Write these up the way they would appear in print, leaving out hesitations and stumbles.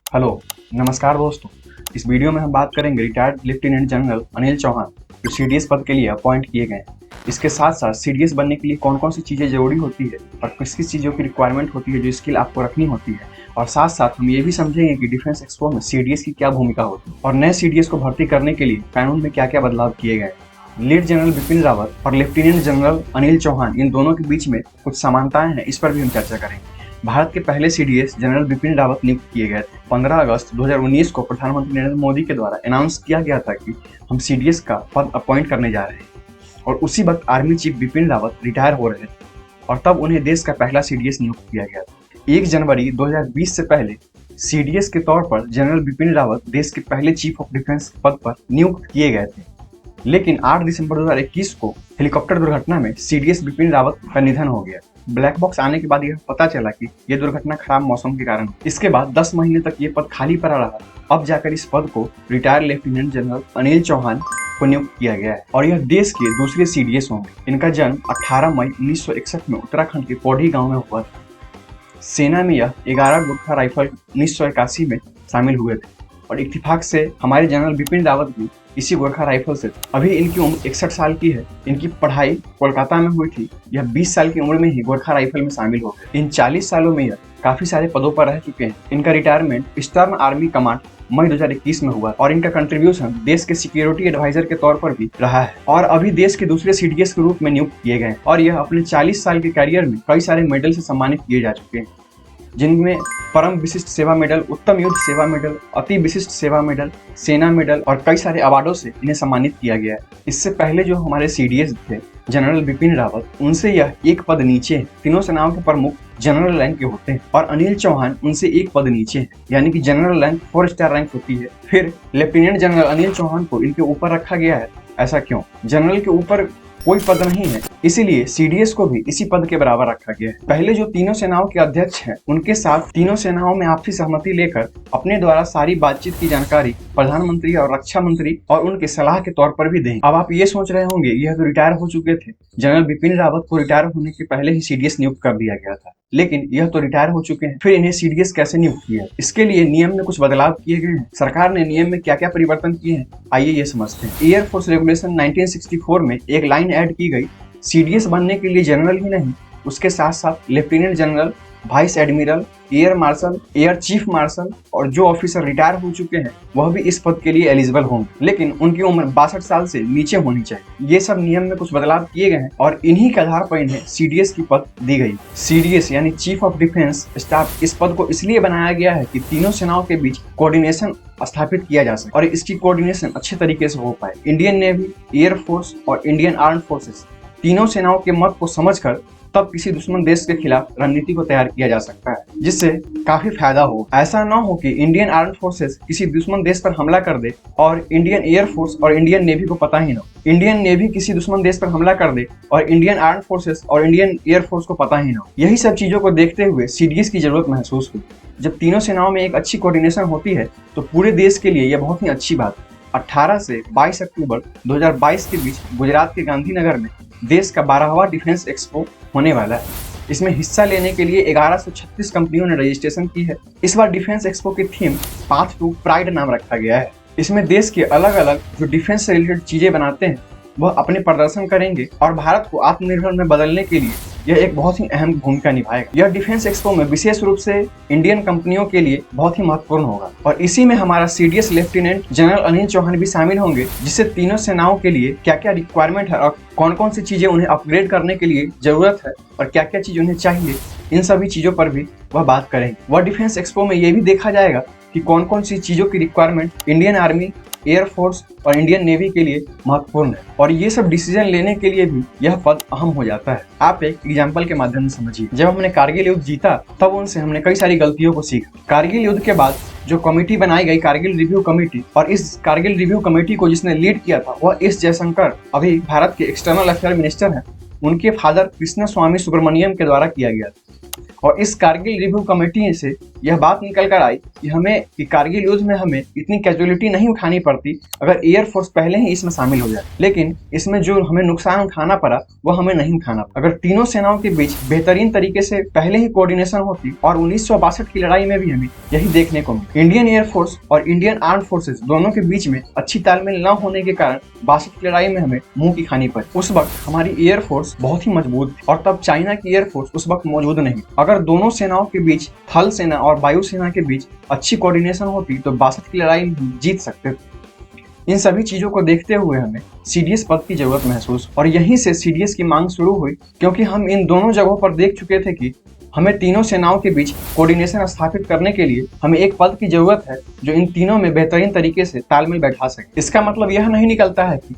Hello, नमस्कार दोस्तों। इस वीडियो में हम बात करेंगे retired lieutenant general Anil Chauhan जो सीडीएस पद के लिए अपॉइंट किए गए हैं। इसके साथ साथ सीडीएस बनने के लिए कौन कौन सी चीज़ें जरूरी होती है और किस किस चीज़ों की रिक्वायरमेंट होती है, जो स्किल आपको रखनी होती है। और साथ साथ हम ये भी समझेंगे कि डिफेंस एक्सपो में सीडीएस की क्या भूमिका होती है और नए सीडीएस को भर्ती करने के लिए कानून में क्या क्या बदलाव किए गए। लीड जनरल बिपिन रावत और लेफ्टिनेंट जनरल अनिल चौहान, इन दोनों के बीच में कुछ समानताएं हैं, इस पर भी हम चर्चा करेंगे। भारत के पहले सीडीएस जनरल बिपिन रावत नियुक्त किए गए थे। 15 अगस्त 2019 को प्रधानमंत्री नरेंद्र मोदी के द्वारा अनाउंस किया गया था कि हम सीडीएस का पद अपॉइंट करने जा रहे हैं और उसी वक्त army chief Bipin Rawat retire हो रहे थे और तब उन्हें देश का पहला सीडीएस नियुक्त किया गया था। 1 जनवरी 2020 से पहले सीडीएस के तौर पर जनरल बिपिन रावत देश के पहले चीफ ऑफ डिफेंस पद पर नियुक्त किए गए थे, लेकिन 8 दिसंबर 2021 को हेलीकॉप्टर दुर्घटना में सीडीएस बिपिन रावत का निधन हो गया। ब्लैक बॉक्स आने के बाद यह पता चला कि यह दुर्घटना खराब मौसम के कारण। इसके बाद 10 महीने तक ये पद खाली पड़ा रहा। अब जाकर इस पद को retired lieutenant general Anil Chauhan को नियुक्त किया गया है और यह देश के दूसरे सीडीएस होंगे। इनका जन्म 18 मई 1961 में उत्तराखंड के पौड़ी गाँव में हुआ था। सेना में यह 11 गोरखा राइफल 1981 में शामिल हुए थे और इत्तेफाक से हमारे जनरल बिपिन रावत भी इसी गोरखा राइफल से। अभी इनकी उम्र 61 साल की है। इनकी पढ़ाई कोलकाता में हुई थी। यह 20 साल की उम्र में ही गोरखा राइफल में शामिल हो गए। इन 40 सालों में यह काफी सारे पदों पर रह चुके हैं। इनका रिटायरमेंट ईस्टर्न आर्मी कमांड मई 2021 में हुआ और इनका कंट्रीब्यूशन देश के सिक्योरिटी एडवाइजर के तौर पर भी रहा है और अभी देश के दूसरे सीडीएस के रूप में नियुक्त किए गए और यह अपने 40 साल के करियर में कई सारे मेडल से सम्मानित किए जा चुके हैं, जिनमें परम विशिष्ट सेवा मेडल, उत्तम युद्ध सेवा मेडल, अति विशिष्ट सेवा मेडल, सेना मेडल और कई सारे अवार्डों से इन्हें सम्मानित किया गया है। इससे पहले जो हमारे सीडीएस थे जनरल बिपिन रावत, उनसे यह एक पद नीचे है। तीनों सेनाओं के प्रमुख जनरल रैंक के होते हैं और अनिल चौहान उनसे एक पद नीचे है, यानी कि जनरल रैंक 4 स्टार रैंक होती है। फिर लेफ्टिनेंट जनरल अनिल चौहान को इनके ऊपर रखा गया है। ऐसा क्यों? जनरल के ऊपर कोई पद नहीं है, इसीलिए सीडीएस को भी इसी पद के बराबर रखा गया है। पहले जो तीनों सेनाओं के अध्यक्ष हैं, उनके साथ तीनों सेनाओं में आपसी सहमति लेकर अपने द्वारा सारी बातचीत की जानकारी प्रधानमंत्री और रक्षा मंत्री और उनके सलाह के तौर पर भी दें। अब आप ये सोच रहे होंगे, यह तो रिटायर हो चुके थे, जनरल बिपिन रावत को रिटायर होने के पहले ही सीडीएस नियुक्त कर दिया गया था, लेकिन यह तो रिटायर हो चुके हैं, फिर इन्हें सीडीएस कैसे नियुक्त किया? इसके लिए नियम में कुछ बदलाव किए गए हैं। सरकार ने नियम में क्या क्या परिवर्तन किए हैं, आइए ये समझते हैं। एयरफोर्स रेगुलेशन 1964 में एक लाइन ऐड की गई। सीडीएस बनने के लिए जनरल ही नहीं, उसके साथ साथ lieutenant general, vice admiral, air marshal, air chief marshal और जो ऑफिसर रिटायर हो चुके हैं वह भी इस पद के लिए एलिजिबल होंगे, लेकिन उनकी उम्र 62 साल से नीचे होनी चाहिए। ये सब नियम में कुछ बदलाव किए गए हैं और इन्हीं के आधार पर इन्हें सीडीएस की पद दी गई। सीडीएस यानी चीफ ऑफ डिफेंस स्टाफ, इस पद को इसलिए बनाया गया है कि तीनों सेनाओं के बीच कोऑर्डिनेशन स्थापित किया जा सके और इसकी कोऑर्डिनेशन अच्छे तरीके से हो पाए। इंडियन नेवी, एयरफोर्स और इंडियन आर्म्ड फोर्सेस, तीनों सेनाओं के मत को समझकर तब किसी दुश्मन देश के खिलाफ रणनीति को तैयार किया जा सकता है, जिससे काफी फायदा हो। ऐसा ना हो कि इंडियन आर्म्ड फोर्सेस किसी दुश्मन देश पर हमला कर दे और इंडियन एयरफोर्स और इंडियन नेवी को पता ही ना हो। इंडियन नेवी किसी दुश्मन देश पर हमला कर दे और इंडियन आर्म्ड फोर्सेस और इंडियन एयरफोर्स को पता ही ना हो। यही सब चीजों को देखते हुए सीडीएस की जरूरत महसूस हुई। जब तीनों सेनाओं में एक अच्छी कोऑर्डिनेशन होती है तो पूरे देश के लिए यह बहुत ही अच्छी बात है। 18 से 22 अक्टूबर 2022 के बीच गुजरात के गांधीनगर में देश का 12वां डिफेंस एक्सपो होने वाला है। इसमें हिस्सा लेने के लिए 1136 कंपनियों ने रजिस्ट्रेशन की है। इस बार डिफेंस एक्सपो की थीम पाथ टू प्राइड नाम रखा गया है। इसमें देश के अलग अलग जो डिफेंस से रिलेटेड चीजें बनाते हैं वह अपने प्रदर्शन करेंगे और भारत को आत्मनिर्भर में बदलने के लिए यह एक बहुत ही अहम भूमिका निभाएगा। यह डिफेंस एक्सपो में विशेष रूप से इंडियन कंपनियों के लिए बहुत ही महत्वपूर्ण होगा और इसी में हमारा CDS lieutenant general Anil Chauhan भी शामिल होंगे, जिससे तीनों सेनाओं के लिए क्या क्या रिक्वायरमेंट है और कौन कौन सी चीजें उन्हें अपग्रेड करने के लिए जरूरत है और क्या क्या चीज उन्हें चाहिए, इन सभी चीजों पर भी वह बात करेंगे। वह डिफेंस एक्सपो में यह भी देखा जाएगा कि कौन कौन सी चीजों की रिक्वायरमेंट इंडियन आर्मी, एयरफोर्स और इंडियन नेवी के लिए महत्वपूर्ण है और ये सब डिसीजन लेने के लिए भी यह पद अहम हो जाता है। आप एक एग्जांपल के माध्यम से समझिए। जब हमने कारगिल युद्ध जीता तब उनसे हमने कई सारी गलतियों को सीखा। कारगिल युद्ध के बाद जो कमेटी बनाई गई, कारगिल रिव्यू कमेटी, और इस कारगिल रिव्यू कमेटी को जिसने लीड किया था वह एस जयशंकर, अभी भारत के एक्सटर्नल अफेयर मिनिस्टर हैं। उनके फादर कृष्ण स्वामी सुब्रमण्यम के द्वारा किया गया था। और इस कारगिल रिव्यू कमेटी से यह बात निकल कर आई कि कारगिल युद्ध में हमें इतनी कैजुअलिटी नहीं उठानी पड़ती अगर एयरफोर्स पहले ही इसमें शामिल हो जाए, लेकिन इसमें जो हमें नुकसान उठाना पड़ा वो हमें नहीं उठाना पड़ा। अगर तीनों सेनाओं के बीच बेहतरीन तरीके से पहले ही कोऑर्डिनेशन होती और 1962 की लड़ाई में भी हमें यही देखने को मिला। इंडियन एयरफोर्स और इंडियन आर्म फोर्सेस दोनों के बीच में अच्छी तालमेल न होने के कारण 62 की लड़ाई में हमें मुंह की खानी पड़ी। उस वक्त हमारी एयरफोर्स बहुत ही मजबूत थी और तब चाइना की एयरफोर्स उस वक्त मौजूद नहीं। अगर दोनों सेनाओं के बीच, थल सेना और वायु सेना के बीच अच्छी कोऑर्डिनेशन होती तो 62 की लड़ाई में जीत सकते थे। इन सभी चीजों को देखते हुए हमें सीडीएस पद की जरूरत महसूस और यहीं से सीडीएस की मांग शुरू हुई, क्योंकि हम इन दोनों जगहों पर देख चुके थे कि हमें तीनों सेनाओं के बीच कोऑर्डिनेशन स्थापित करने के लिए हमें एक पद की जरूरत है जो इन तीनों में बेहतरीन तरीके से तालमेल बैठा सके। इसका मतलब यह नहीं निकलता है कि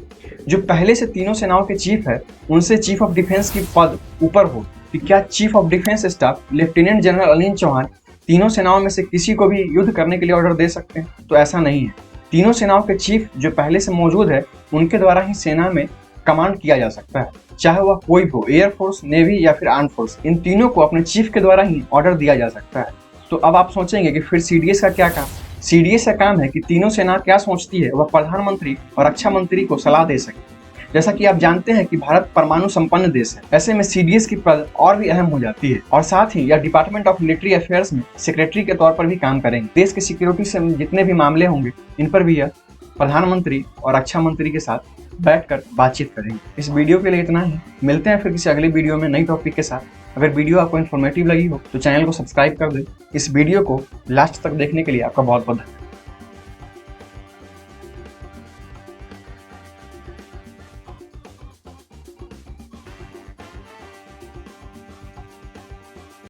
जो पहले से तीनों सेनाओं के चीफ है उनसे चीफ ऑफ डिफेंस की पद ऊपर हो, कि क्या chief of defence staff lieutenant general Anil Chauhan तीनों सेनाओं में से किसी को भी युद्ध करने के लिए ऑर्डर दे सकते हैं? तो ऐसा नहीं है। तीनों सेनाओं के चीफ जो पहले से मौजूद है उनके द्वारा ही सेना में कमांड किया जा सकता है, चाहे वह कोई भी हो, एयरफोर्स, नेवी या फिर आर्म फोर्स। इन तीनों को अपने चीफ के द्वारा ही ऑर्डर दिया जा सकता है। तो अब आप सोचेंगे कि फिर सीडीएस का क्या काम? सीडीएस का काम है कि तीनों सेना क्या सोचती है वह प्रधानमंत्री और रक्षा मंत्री को सलाह दे सके। जैसा कि आप जानते हैं कि भारत परमाणु संपन्न देश है, ऐसे में सीडीएस की पद और भी अहम हो जाती है और साथ ही यह डिपार्टमेंट ऑफ मिलिट्री अफेयर्स में सेक्रेटरी के तौर पर भी काम करेंगे। देश के सिक्योरिटी से जितने भी मामले होंगे इन पर भी यह प्रधानमंत्री और रक्षा मंत्री के साथ बैठकर बातचीत करेंगे। इस वीडियो के लिए इतना ही। मिलते हैं फिर किसी अगले वीडियो में नई टॉपिक के साथ। अगर वीडियो आपको इन्फॉर्मेटिव लगी हो तो चैनल को सब्सक्राइब कर दें। इस वीडियो को लास्ट तक देखने के लिए आपका बहुत बहुत धन्यवाद।